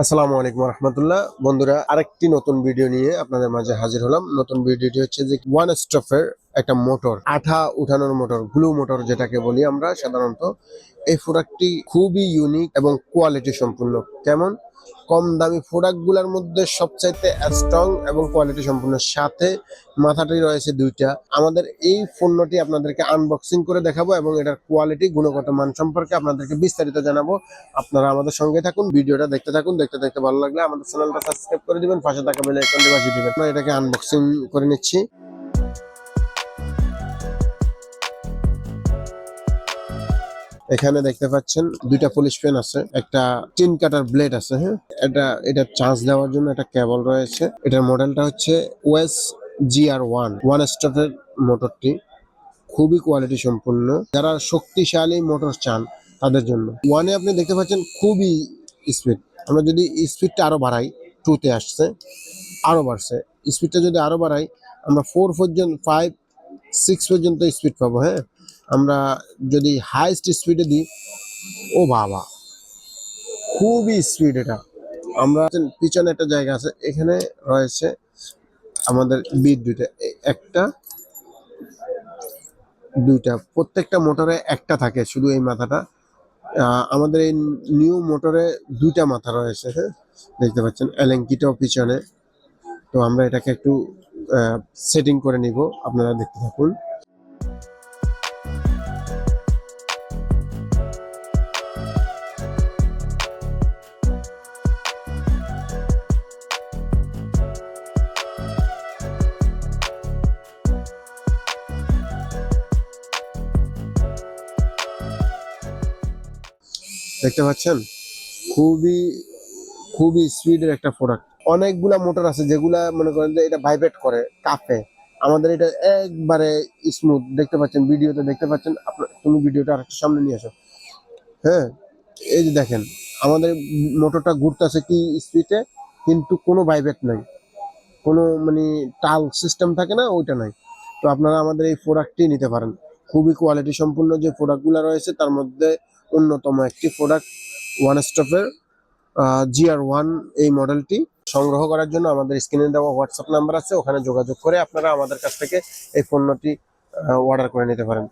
আসসালামু আলাইকুম রহমতুল্লাহ। বন্ধুরা, আরেকটি নতুন ভিডিও নিয়ে আপনাদের মাঝে হাজির হলাম। নতুন ভিডিওটি হচ্ছে যে ওয়ান স্টপের একটা মোটর, আঠা উঠানোর মোটর, গ্লু মোটর যেটাকে বলি আমরা সাধারণত। এই প্রোডাক্টটি খুবই ইউনিক এবং কোয়ালিটি সম্পূর্ণ। কেমন? কম দামি প্রোডাক্ট গুলার মধ্যে সবচাইতে স্ট্রং এবং কোয়ালিটি সম্পূর্ণ, সাথে মাথাটি রয়েছে দুইটা। আমাদের এই পণ্যটি আপনাদেরকে আনবক্সিং করে দেখাবো এবং এটার কোয়ালিটি, গুণগত মান সম্পর্কে আপনাদেরকে বিস্তারিত জানাবো। আপনারা আমাদের সঙ্গে থাকুন, ভিডিওটা দেখতে থাকুন। দেখতে দেখতে ভালো লাগলে আমাদের চ্যানেলটা সাবস্ক্রাইব করে দিবেন, পাশে থাকা বেল আইকনটি বাজিয়ে দিবেন। আমরা এটাকে আনবক্সিং করে নিচ্ছি। এখানে দেখতে পাচ্ছেন দুইটা পুলিশ পেন আছে, একটা টিন কাটার ব্লেড আছে। হ্যাঁ, এটা চার্জ দেওয়ার জন্য একটা কেবল রয়েছে। এটার মডেলটা হচ্ছে ওএস GR1 ওয়ান স্টপের মোটরটি। খুবই কোয়ালিটি সম্পূর্ণ, যারা শক্তিশালী মোটর চান তাদের জন্য। ওয়ানে আপনি দেখতে পাচ্ছেন খুবই স্পিড। আমরা যদি স্পিডটা আরো বাড়াই, টুতে আসছে, আরো বাড়ছে। স্পিডটা যদি আরো বাড়াই, আমরা 4 পর্যন্ত, 5, 6 পর্যন্ত স্পিড পাবো। হ্যাঁ, আমরা যদি হাইস্ট স্পিডে দিই, ও বাবা, খুবই স্পিড এটা। আমরা পিছনে একটা জায়গা আছে, এখানে রয়েছে আমাদের বিট দুইটা, একটা দুইটা, প্রত্যেকটা মোটরে একটা থাকে শুধু এই মাথাটা। আমাদের এই নিউ মোটরে দুইটা মাথা রয়েছে। হ্যাঁ, দেখতে পাচ্ছেন এলেঙ্কিটাও পিছনে। তো আমরা এটাকে একটু সেটিং করে নিব, আপনারা দেখতে থাকুন। দেখতে পাচ্ছেন খুবই খুবই স্পিডের একটা প্রোডাক্ট। অনেকগুলা মোটর আছে যেগুলা মনে করেন যে এটা ভাইব্রেট করে, কাঁপে। আমাদের এটা একবারে স্মুথ। দেখতে পাচ্ছেন, ভিডিওতে দেখতে পাচ্ছেন। আপনার তুমি ভিডিওটা আরেকটু সামনে নিয়ে আসো। হ্যাঁ, এই যে দেখেন, আমাদের মোটরটা ঘুরতেছে কি স্পিডে, কিন্তু কোনো ভাইব্রেট নাই, কোনো মানে টাল সিস্টেম থাকে না, ওইটা নাই। তো আপনারা আমাদের এই প্রোডাক্টটি নিতে পারেন। খুবই কোয়ালিটি সম্পূর্ণ যে প্রোডাক্টগুলো রয়েছে তার মধ্যে অন্যতম একটি প্রোডাক্ট ওয়ান স্টপের GR1 এই মডেলটি। সংগ্রহ করার জন্য আমাদের স্ক্রিনে দেওয়া হোয়াটসঅ্যাপ নাম্বার আছে, ওখানে যোগাযোগ করে আপনারা আমাদের কাছ থেকে এই পণ্যটি অর্ডার করে নিতে পারেন।